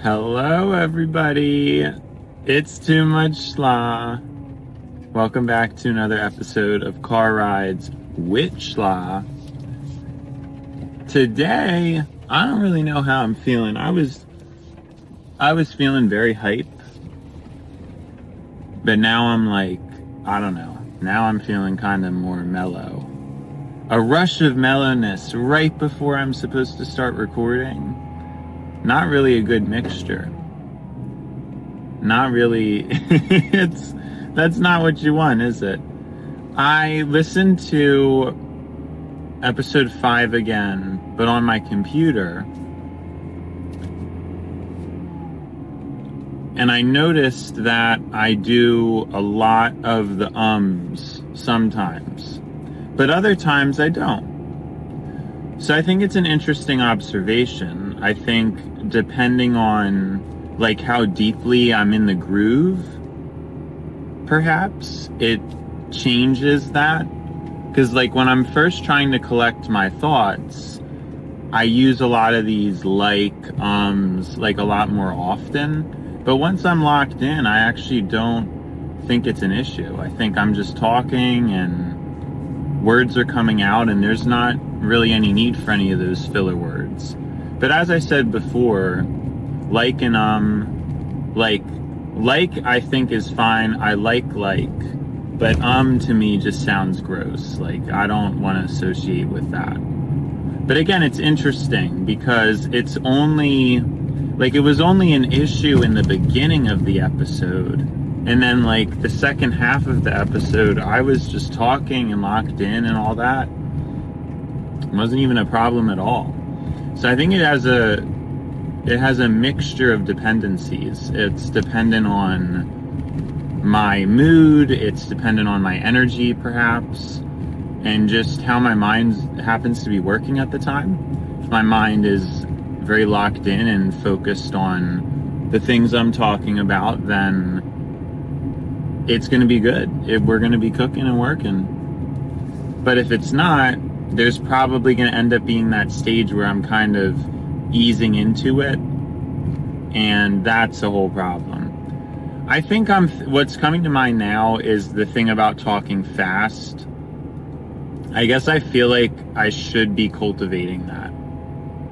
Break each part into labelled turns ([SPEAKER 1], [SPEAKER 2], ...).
[SPEAKER 1] Hello, everybody. It's Too Much Schla. Welcome back to another episode of Car Rides with Schla. Today, I don't really know how I'm feeling. I was feeling very hype, but now I'm like, I don't know. Now I'm feeling kind of more mellow. A rush of mellowness right before I'm supposed to start recording. Not really a good mixture. Not really. That's not what you want, is it? I listened to episode 5 again, but on my computer. And I noticed that I do a lot of the ums sometimes, but other times I don't. So I think it's an interesting observation. I think depending on like how deeply I'm in the groove, perhaps it changes that. Because like when I'm first trying to collect my thoughts, I use a lot of these like a lot more often. But once I'm locked in, I actually don't think it's an issue. I think I'm just talking and words are coming out, and there's not really any need for any of those filler words. But as I said before, like and like I think is fine. I like, but to me just sounds gross. Like I don't want to associate with that. But again, it's interesting because it's only like it was only an issue in the beginning of the episode. And then like the second half of the episode, I was just talking and locked in and all that. It wasn't even a problem at all. So I think it has a mixture of dependencies. It's dependent on my mood, it's dependent on my energy perhaps, and just how my mind happens to be working at the time. If my mind is very locked in and focused on the things I'm talking about, then it's going to be good. We're going to be cooking and working. But if it's not, there's probably going to end up being that stage where I'm kind of easing into it, and that's a whole problem. I think what's coming to mind now is the thing about talking fast. I guess I feel like I should be cultivating that,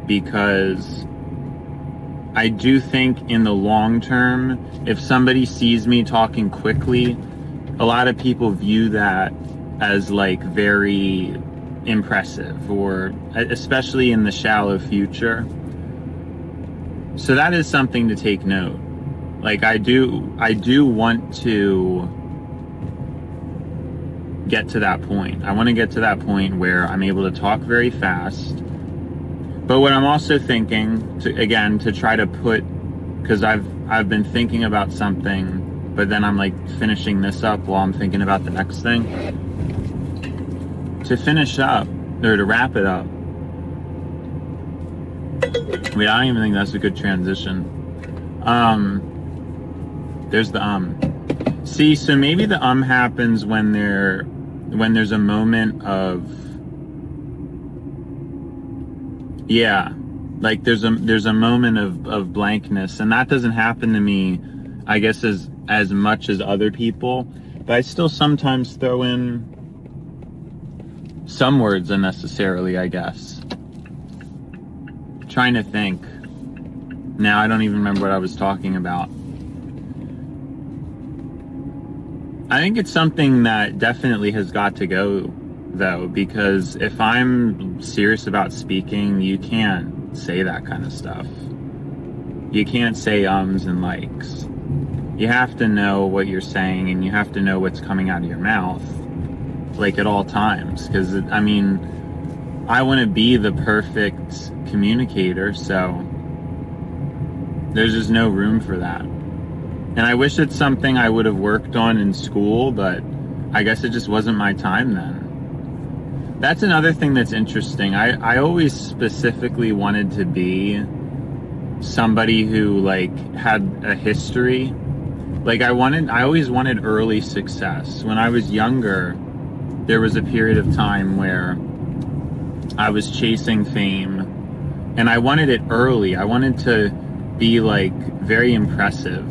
[SPEAKER 1] because I do think in the long term, if somebody sees me talking quickly, a lot of people view that as like very impressive, or especially in the shallow future. So that is something to take note. Like I do want to get to that point. I want to get to that point where I'm able to talk very fast. But what I'm also thinking to try to put, because I've been thinking about something, but then I'm like finishing this up while I'm thinking about the next thing. To finish up, or to wrap it up. Wait, I don't even think that's a good transition. There's the See, so maybe the happens when there's a moment of, yeah, like there's a moment of blankness, and that doesn't happen to me, I guess, as much as other people, but I still sometimes throw in some words unnecessarily, I guess. Trying to think. Now I don't even remember what I was talking about. I think it's something that definitely has got to go, though, because if I'm serious about speaking, you can't say that kind of stuff. You can't say ums and likes. You have to know what you're saying, and you have to know what's coming out of your mouth, like at all times. Because, I mean, I want to be the perfect communicator, so there's just no room for that. And I wish it's something I would have worked on in school, but I guess it just wasn't my time then. That's another thing that's interesting. I always specifically wanted to be somebody who like had a history. Like I always wanted early success. When I was younger, there was a period of time where I was chasing fame, and I wanted it early. I wanted to be like very impressive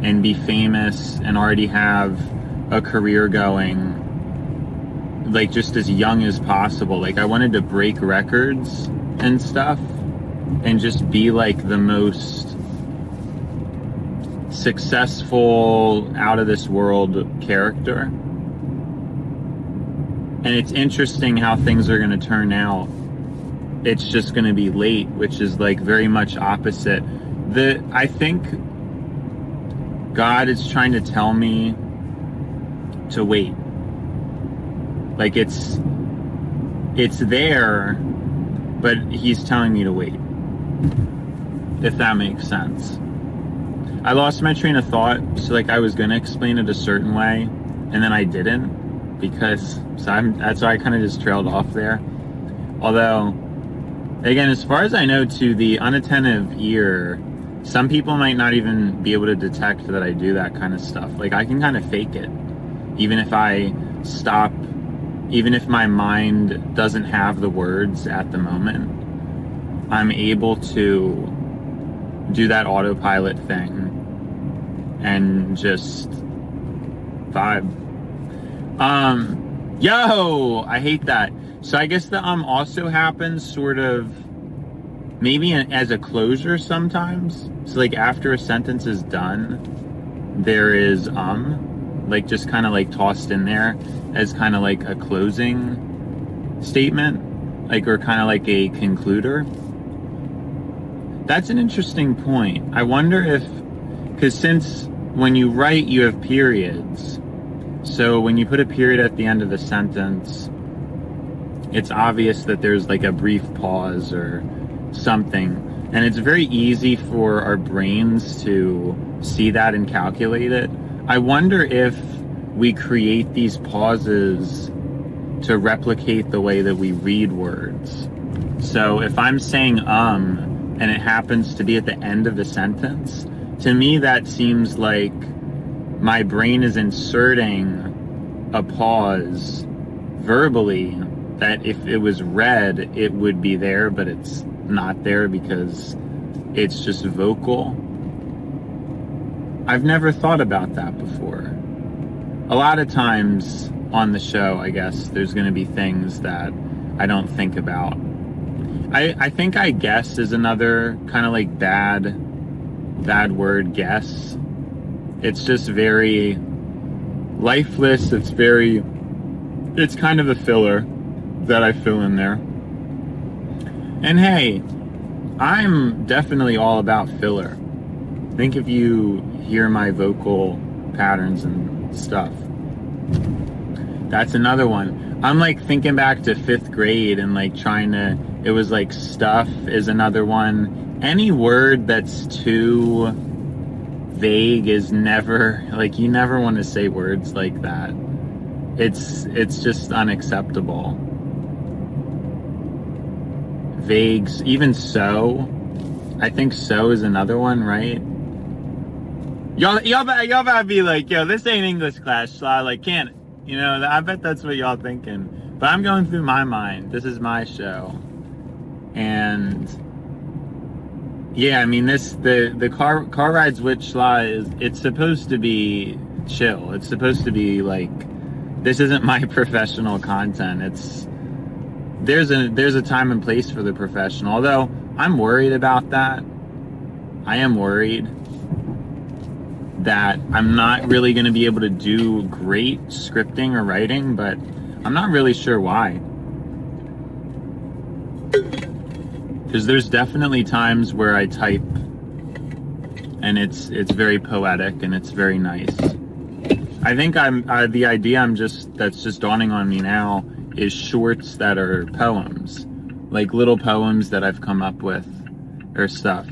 [SPEAKER 1] and be famous and already have a career going, like just as young as possible. Like I wanted to break records and stuff and just be like the most successful, out of this world character. And it's interesting how things are going to turn out. It's just going to be late, which is like very much opposite. I think God is trying to tell me to wait. Like it's there, but he's telling me to wait. If that makes sense. I lost my train of thought, so like I was gonna explain it a certain way, and then I didn't, because that's why I kind of just trailed off there. Although, again, as far as I know, to the unattentive ear, some people might not even be able to detect that I do that kind of stuff. Like I can kind of fake it, even if I stop, even if my mind doesn't have the words at the moment, I'm able to do that autopilot thing and just vibe. Yo, I hate that. So I guess the also happens sort of maybe as a closure sometimes. So like after a sentence is done, there is like just kind of like tossed in there as kind of like a closing statement, like, or kind of like a concluder. That's an interesting point. I wonder if, because since when you write you have periods, so when you put a period at the end of the sentence, it's obvious that there's like a brief pause or something, and it's very easy for our brains to see that and calculate it. I wonder if we create these pauses to replicate the way that we read words. So if I'm saying and it happens to be at the end of the sentence, to me that seems like my brain is inserting a pause verbally that if it was read, it would be there, but it's not there because it's just vocal. I've never thought about that before. A lot of times on the show, I guess, there's going to be things that I don't think about. I think I guess is another kind of like bad word, guess. It's just very lifeless. It's kind of a filler that I fill in there. And hey, I'm definitely all about filler. I think if you hear my vocal patterns and stuff, that's another one. I'm like thinking back to 5th grade and like it was like stuff is another one. Any word that's too vague is never, like, you never want to say words like that. It's just unacceptable. Vague, even so. I think so is another one, right? Y'all about to be like, yo, this ain't English class, so I like can't, you know, I bet that's what y'all thinking. But I'm going through my mind. This is my show. And yeah, I mean, the car rides with Schla it's supposed to be chill. It's supposed to be like, this isn't my professional content. There's a time and place for the professional. Although I'm worried about that. I am worried that I'm not really going to be able to do great scripting or writing, but I'm not really sure why. Because there's definitely times where I type and it's very poetic and it's very nice. I think the idea that's just dawning on me now is shorts that are poems, like little poems that I've come up with or stuff.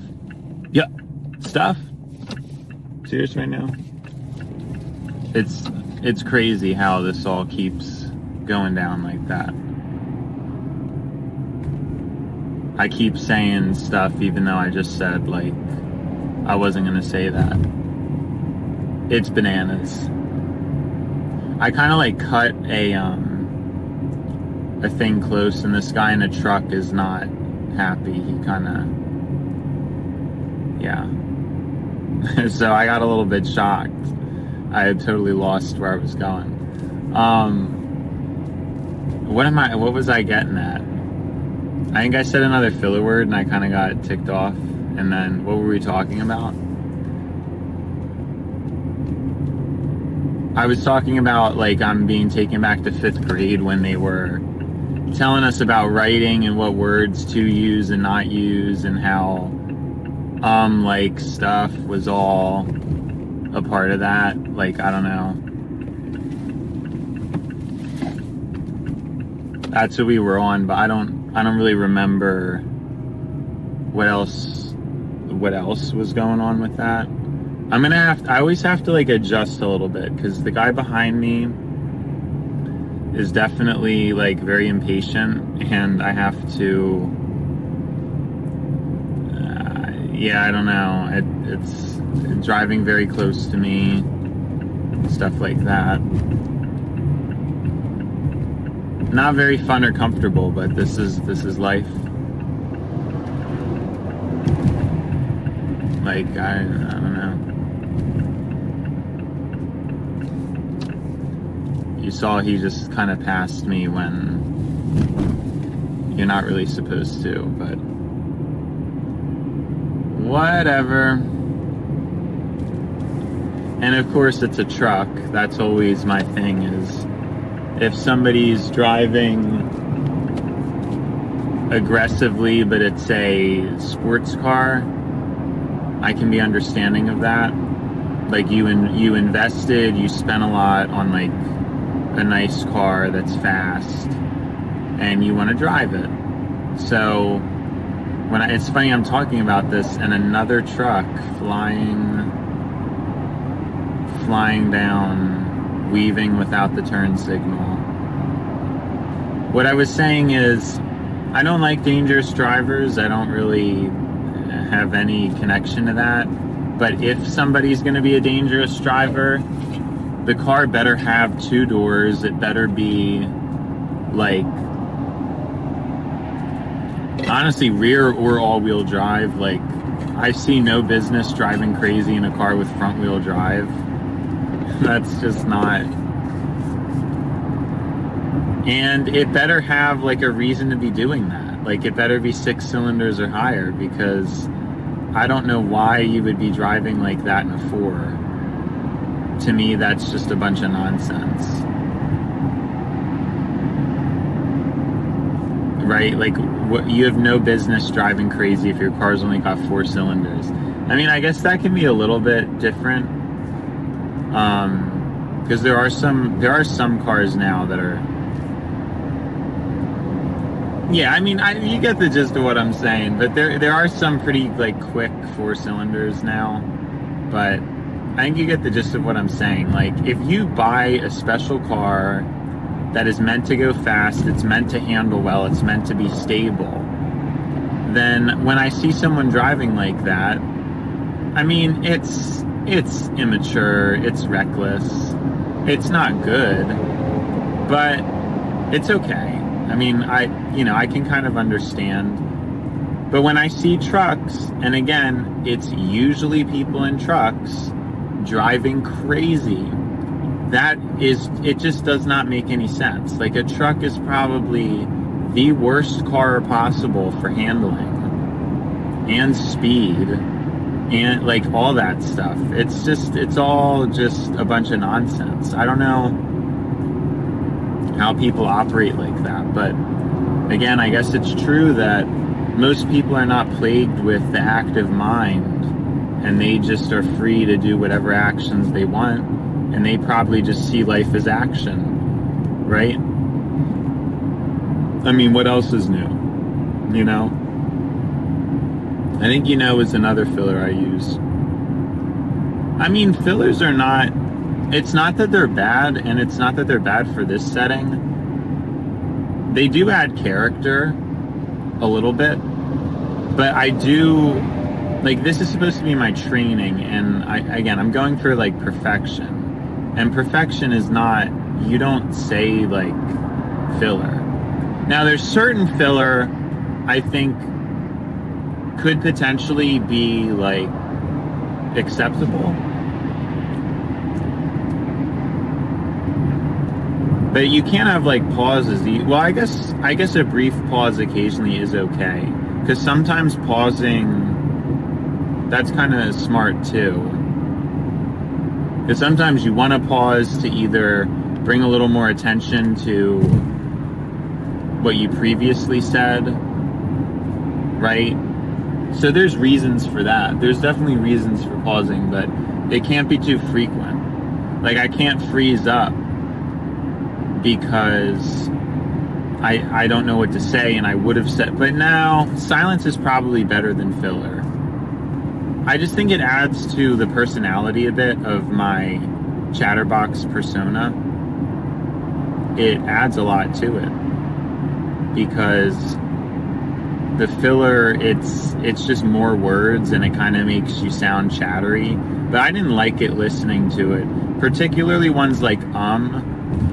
[SPEAKER 1] Yeah, stuff. Serious right now? It's crazy how this all keeps going down like that. I keep saying stuff even though I just said like I wasn't gonna say that. It's bananas. I kind of like cut a thing close, and this guy in a truck is not happy. He kind of, Yeah. So I got a little bit shocked. I had totally lost where I was going. What was I getting at? I think I said another filler word and I kind of got ticked off. And then what were we talking about? I was talking about, like, I'm being taken back to 5th grade when they were telling us about writing and what words to use and not use, and how like stuff was all a part of that. Like, I don't know. That's what we were on, but I don't really remember what else was going on with that. I always have to, like, adjust a little bit, because the guy behind me is definitely, like, very impatient, and I have to, yeah, I don't know, it's driving very close to me, stuff like that. Not very fun or comfortable, but this is life. Like, I don't know. You saw he just kind of passed me when you're not really supposed to, but whatever. And of course it's a truck. That's always my thing, is if somebody's driving aggressively but it's a sports car, I can be understanding of that. Like, you invested, you spent a lot on, like, a nice car that's fast, and you want to drive it. So it's funny, I'm talking about this, and another truck flying down, weaving without the turn signal. What I was saying is, I don't like dangerous drivers. I don't really have any connection to that. But if somebody's going to be a dangerous driver, the car better have 2 doors. It better be, like, honestly, rear or all-wheel drive. Like, I see no business driving crazy in a car with front-wheel drive. That's just not. And it better have, like, a reason to be doing that. Like, it better be 6 cylinders or higher, because I don't know why you would be driving like that in a 4. To me, that's just a bunch of nonsense. Right? Like, you have no business driving crazy if your car's only got 4 cylinders. I mean, I guess that can be a little bit different. Because there are some cars now that are. Yeah, I mean, you get the gist of what I'm saying, but there are some pretty, like, quick 4 cylinders now, but I think you get the gist of what I'm saying. Like, if you buy a special car that is meant to go fast, it's meant to handle well, it's meant to be stable, then when I see someone driving like that, I mean, it's immature, it's reckless, it's not good, but it's okay. I mean, I can kind of understand. But when I see trucks, and again, it's usually people in trucks driving crazy, it just does not make any sense. Like, a truck is probably the worst car possible for handling and speed and, like, all that stuff. It's all just a bunch of nonsense. I don't know how people operate like that, but again, I guess it's true that most people are not plagued with the active mind, and they just are free to do whatever actions they want, and they probably just see life as action, right? I mean, what else is new, you know? I think is another filler I use. I mean, fillers are not, it's not that they're bad, and it's not that they're bad for this setting. They do add character a little bit, but I do, like, this is supposed to be my training, and I'm going for, like, perfection. And perfection is not, you don't say, like, filler. Now, there's certain filler, I think, could potentially be like acceptable. But you can't have like pauses. Well, I guess a brief pause occasionally is okay. Because sometimes pausing, that's kind of smart too. Because sometimes you want to pause to either bring a little more attention to what you previously said, right? So there's reasons for that. There's definitely reasons for pausing, but it can't be too frequent. Like I can't freeze up because I don't know what to say and I would have said, but now silence is probably better than filler. I just think it adds to the personality a bit of my chatterbox persona. It adds a lot to it because the filler, it's just more words and it kind of makes you sound chattery, but I didn't like it listening to it, particularly ones like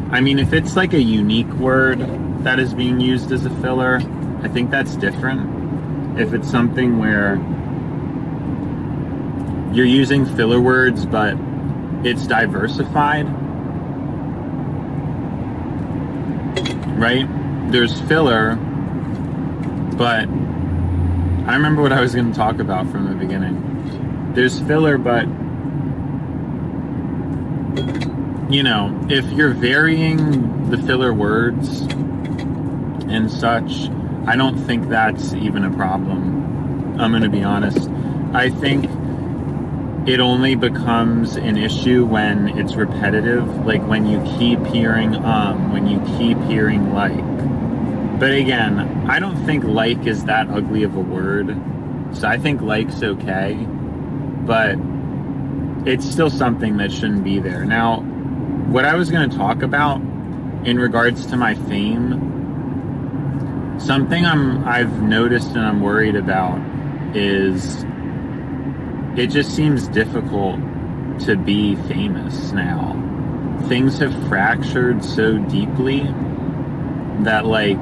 [SPEAKER 1] I mean, if it's like a unique word that is being used as a filler, I think that's different. If it's something where you're using filler words, but it's diversified, right? There's filler, but I remember what I was going to talk about from the beginning. There's filler, but you know, if you're varying the filler words and such, I don't think that's even a problem. I'm going to be honest. I think it only becomes an issue when it's repetitive, like when you keep hearing when you keep hearing like. But again, I don't think like is that ugly of a word. So I think like's okay, but it's still something that shouldn't be there. Now, what I was going to talk about in regards to my fame, something I've noticed and I'm worried about is it just seems difficult to be famous now. Things have fractured so deeply that like,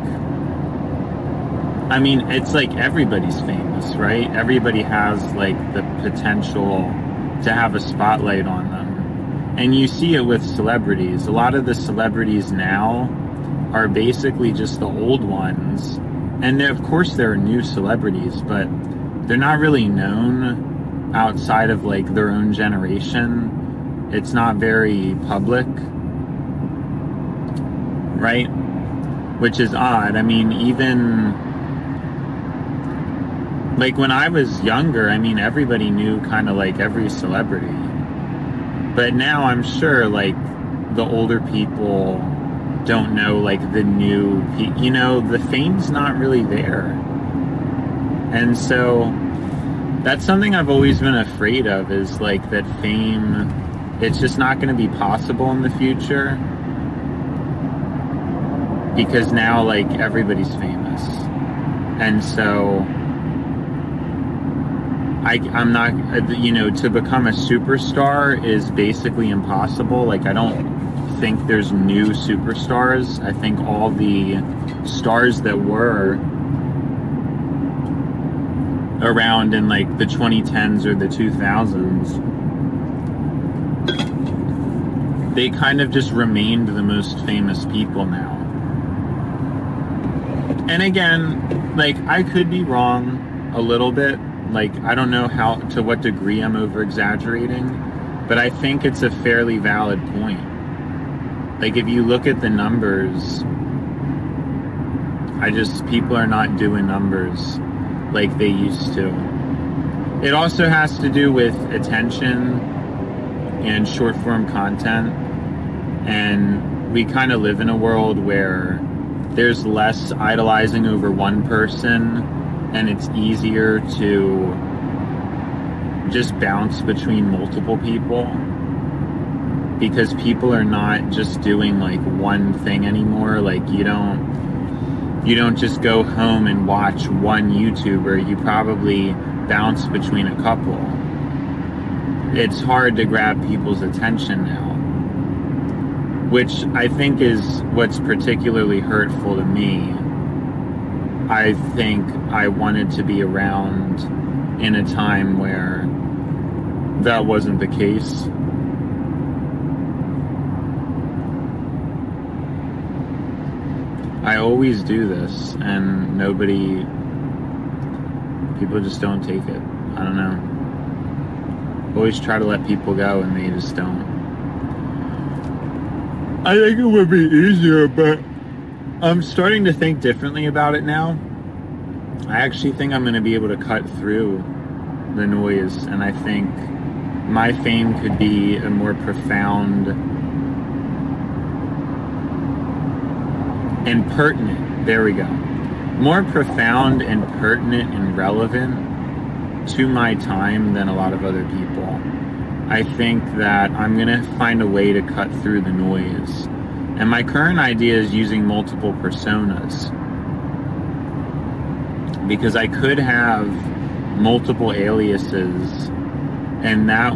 [SPEAKER 1] I mean, it's like everybody's famous, right? Everybody has like the potential to have a spotlight on them. And you see it with celebrities. A lot of the celebrities now are basically just the old ones. And of course there are new celebrities, but they're not really known outside of like their own generation. It's not very public, right? Which is odd. I mean, even like when I was younger, I mean, everybody knew kind of like every celebrity. But now I'm sure like the older people don't know like the new, you know, the fame's not really there. And so that's something I've always been afraid of, is like that fame, it's just not going to be possible in the future. Because now like everybody's famous. And so I'm not, you know, to become a superstar is basically impossible. Like I don't think there's new superstars. I think all the stars that were around in like the 2010s or the 2000s, they kind of just remained the most famous people now. And again, like I could be wrong a little bit. Like, I don't know to what degree I'm over exaggerating, but I think it's a fairly valid point. Like, if you look at the numbers, people are not doing numbers like they used to. It also has to do with attention and short form content. And we kind of live in a world where there's less idolizing over one person, and it's easier to just bounce between multiple people because people are not just doing like one thing anymore. Like you don't just go home and watch one YouTuber. You probably bounce between a couple. It's hard to grab people's attention now, which I think is what's particularly hurtful to me. I think I wanted to be around in a time where that wasn't the case. I always do this, and people just don't take it. I don't know. Always try to let people go, and they just don't. I think it would be easier, but I'm starting to think differently about it now. I actually think I'm going to be able to cut through the noise, and I think my fame could be a more profound and pertinent, there we go, more profound and pertinent and relevant to my time than a lot of other people. I think that I'm going to find a way to cut through the noise. And my current idea is using multiple personas, because I could have multiple aliases, and I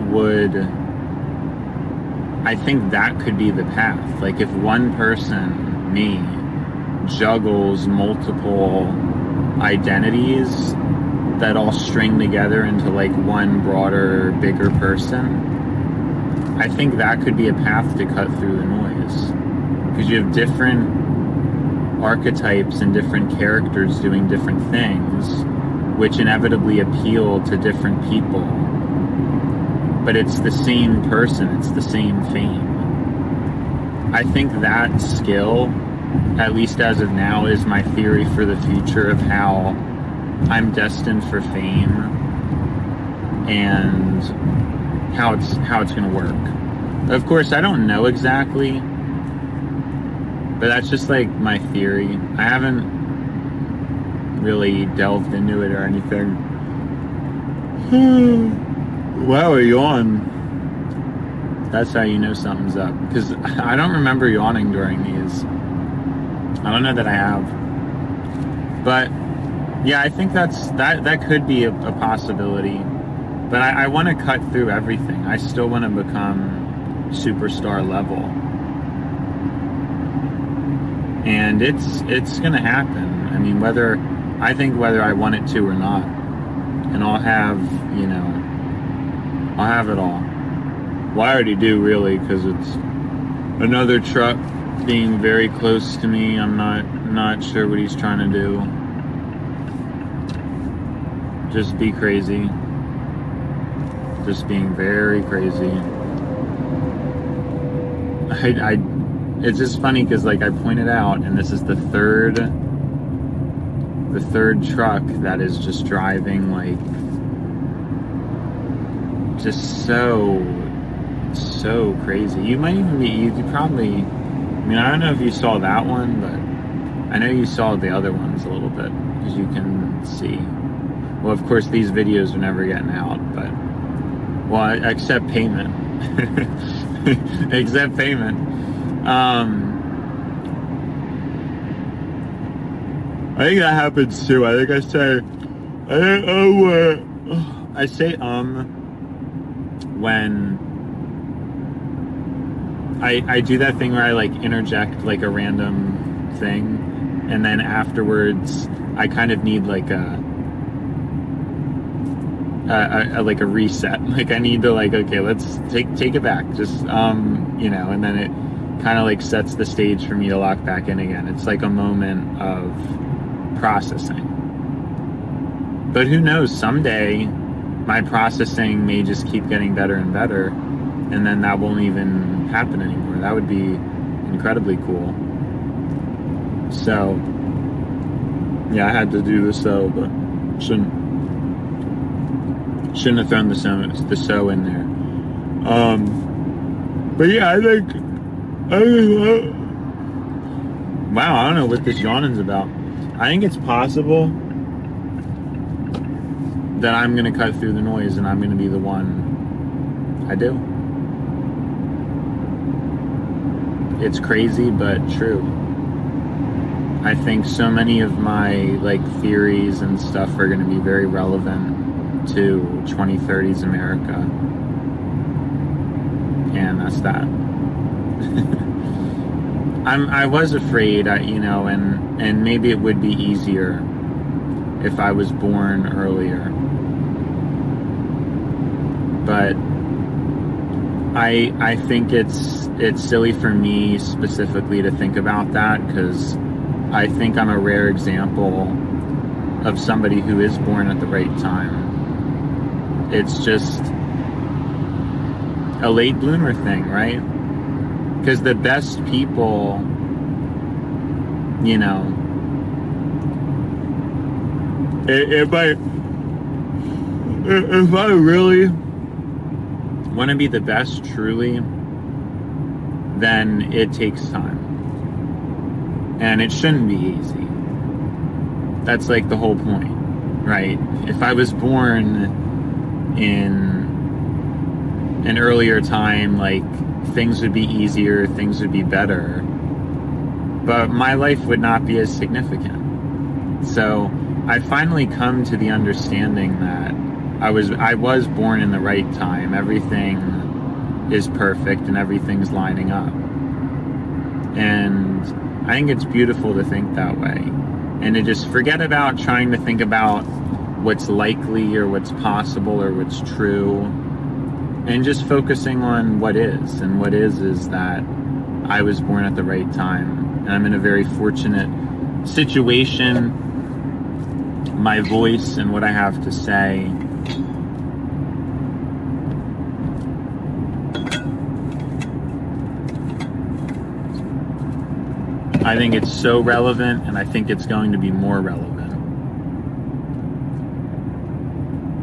[SPEAKER 1] think that could be the path. Like if one person, me, juggles multiple identities that all string together into like one broader, bigger person, I think that could be a path to cut through the noise. Because you have different archetypes and different characters doing different things, which inevitably appeal to different people. But it's the same person, it's the same fame. I think that skill, at least as of now, is my theory for the future of how I'm destined for fame and how it's going to work. Of course, I don't know exactly, but that's just like my theory. I haven't really delved into it or anything. Wow, a yawn. That's how you know something's up. Because I don't remember yawning during these. I don't know that I have. But yeah, I think that could be a possibility. But I want to cut through everything. I still want to become superstar level. And it's going to happen. I mean, whether I want it to or not. And I'll have it all. Well, I already do, really, because it's another truck being very close to me. I'm not sure what he's trying to do. Just be crazy. Just being very crazy. It's just funny because, like, I pointed out, and this is the third truck that is just driving, like, just so crazy. You could probably, I mean, I don't know if you saw that one, but I know you saw the other ones a little bit, because you can see. Well, of course, these videos are never getting out, but, well, except payment. Except payment. I think that happens too. I think I say when I do that thing where I like interject like a random thing, and then afterwards I kind of need like a reset. Like I need to like, okay, let's take it back. Just and then it kind of like sets the stage for me to lock back in again. It's like a moment of processing. But who knows, someday my processing may just keep getting better and better, and then that won't even happen anymore. That would be incredibly cool. So yeah, I had to do the so, but shouldn't have thrown the so in there. But yeah, I think wow, I don't know what this yawning's about. I think it's possible that I'm going to cut through the noise and I'm going to be the one. I do. It's crazy, but true. I think so many of my like theories and stuff are going to be very relevant to 2030s America. And that's that. I was afraid, and maybe it would be easier if I was born earlier. But I think it's silly for me specifically to think about that, because I think I'm a rare example of somebody who is born at the right time. It's just a late bloomer thing, right? Because the best people, you know, if I really want to be the best truly, then it takes time. And it shouldn't be easy. That's like the whole point, right? If I was born in an earlier time, like, things would be easier, things would be better, but my life would not be as significant. So I finally come to the understanding that I was born in the right time. Everything is perfect and everything's lining up. And I think it's beautiful to think that way, and to just forget about trying to think about what's likely or what's possible or what's true, and just focusing on what is. And what is that I was born at the right time, and I'm in a very fortunate situation. My voice and what I have to say I think it's so relevant, and I think it's going to be more relevant.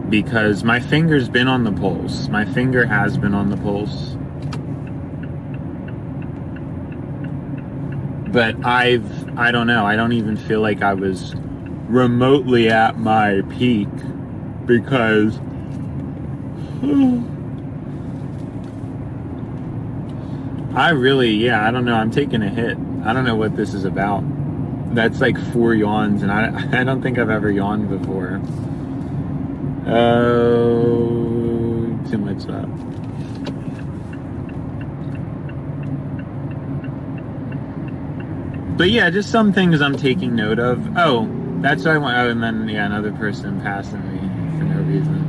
[SPEAKER 1] Because my finger's been on the pulse. My finger has been on the pulse. But I don't know, I don't even feel like I was remotely at my peak, because I don't know, I'm taking a hit. I don't know what this is about. That's like 4 yawns, and I don't think I've ever yawned before. Oh, too much up. But yeah, just some things I'm taking note of. Oh, that's what I want. Oh, and then, yeah, another person passing me for no reason.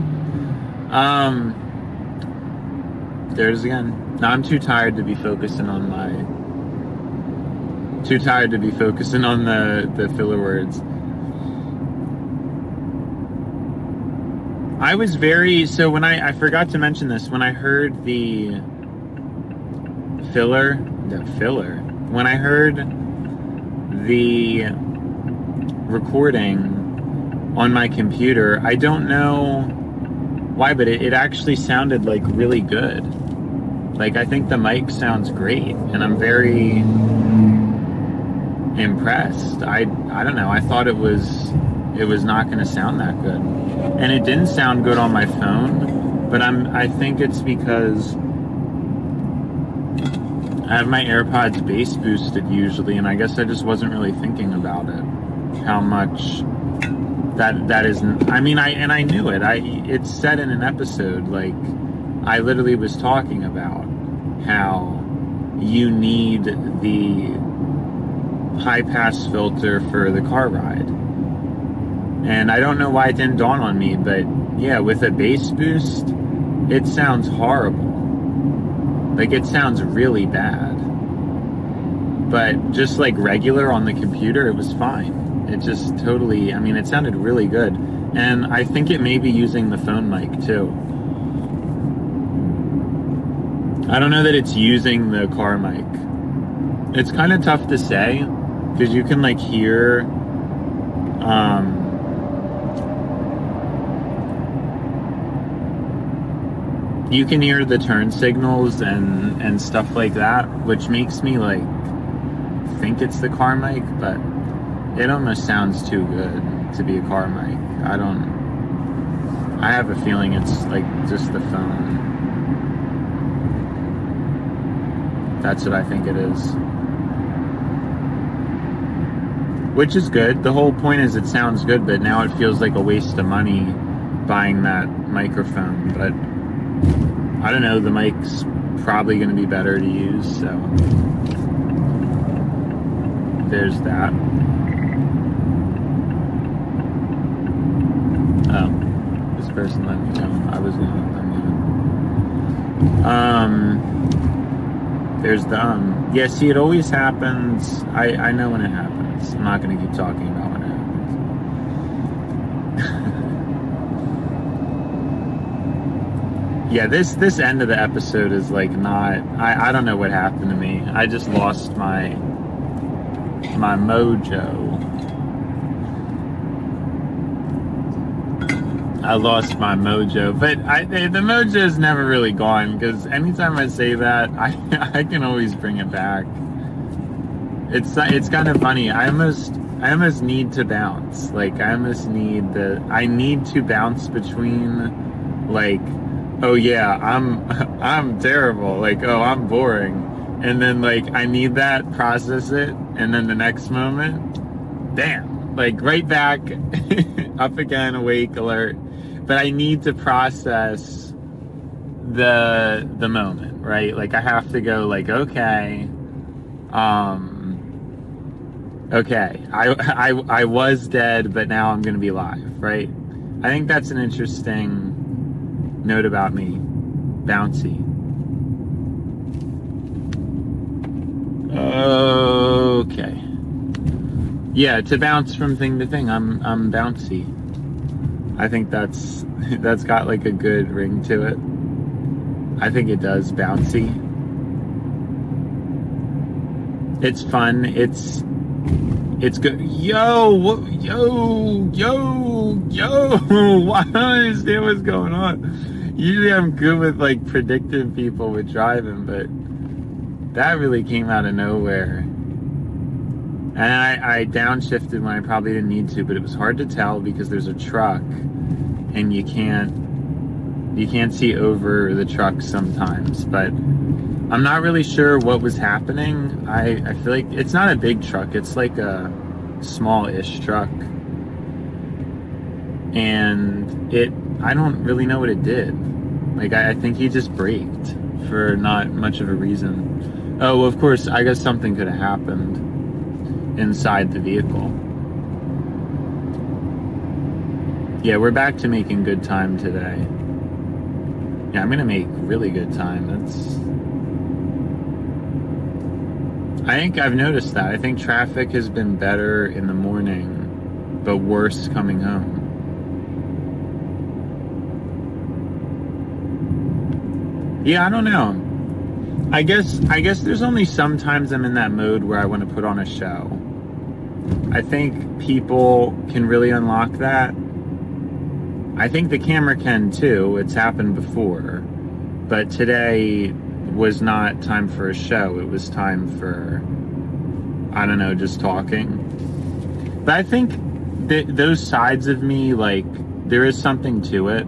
[SPEAKER 1] There it is again. No, I'm too tired to be focusing on the filler words. I was so when I forgot to mention this, when I heard the filler, when I heard the recording on my computer, I don't know why, but it actually sounded like really good. Like, I think the mic sounds great, and I'm very impressed. I don't know, I thought it was not going to sound that good, and it didn't sound good on my phone. But I think it's because I have my AirPods bass boosted usually, and I guess I just wasn't really thinking about it, how much that isn't. I mean, I knew it. It's said in an episode, like, I literally was talking about how you need the high pass filter for the car ride. And I don't know why it didn't dawn on me, but yeah, with a bass boost, it sounds horrible. Like, it sounds really bad. But just like regular on the computer, it was fine. It just totally, I mean, it sounded really good. And I think it may be using the phone mic too. I don't know that it's using the car mic. It's kind of tough to say, because you can like hear, you can hear the turn signals and stuff like that, which makes me like think it's the car mic, but it almost sounds too good to be a car mic. I have a feeling it's like just the phone. That's what I think it is. Which is good. The whole point is it sounds good, but now it feels like a waste of money buying that microphone. But I don't know, the mic's probably going to be better to use, so there's that. person let me know. I was gonna let me know. There's the yeah, see, it always happens. I know when it happens. I'm not gonna keep talking about when it happens. Yeah, this end of the episode is like not. I don't know what happened to me. I just lost my mojo. I lost my mojo, but the mojo is never really gone, because anytime I say that, I can always bring it back. It's kind of funny. I almost need to bounce. Like, I need to bounce between, like, oh yeah, I'm terrible. Like, oh, I'm boring. And then, like, I need that, process it, and then the next moment, bam, like right back, up again, awake, alert. But I need to process the moment, right? Like, I have to go, like, okay, okay, I was dead, but now I'm gonna be alive, right? I think that's an interesting note about me. Bouncy. Okay. Yeah, to bounce from thing to thing, I'm bouncy. I think that's got like a good ring to it. I think it does, bouncy. It's fun. It's good. Yo. Why don't I understand what's going on? Usually I'm good with like predicting people with driving, but that really came out of nowhere. And I downshifted when I probably didn't need to, but it was hard to tell because there's a truck and you can't see over the truck sometimes. But I'm not really sure what was happening. I feel like it's not a big truck. It's like a small-ish truck. And I don't really know what it did. Like, I think he just braked for not much of a reason. Oh, well, of course, I guess something could have happened inside the vehicle. Yeah, we're back to making good time today. Yeah, I'm gonna make really good time. I think I've noticed that. I think traffic has been better in the morning, but worse coming home. Yeah, I don't know. I guess there's only sometimes I'm in that mode where I want to put on a show. I think people can really unlock that. I think the camera can too. It's happened before. But today was not time for a show. It was time for, I don't know, just talking. But I think those sides of me, like, there is something to it.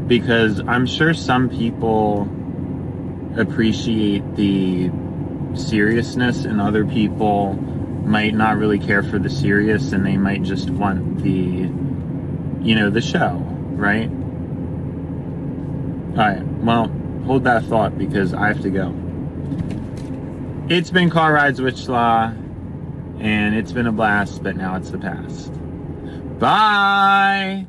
[SPEAKER 1] Because I'm sure some people appreciate the seriousness and other people might not really care for the serious, and they might just want the show, right? Alright, well, hold that thought because I have to go. It's been Car Rides with Schla, and it's been a blast, but now it's the past. Bye!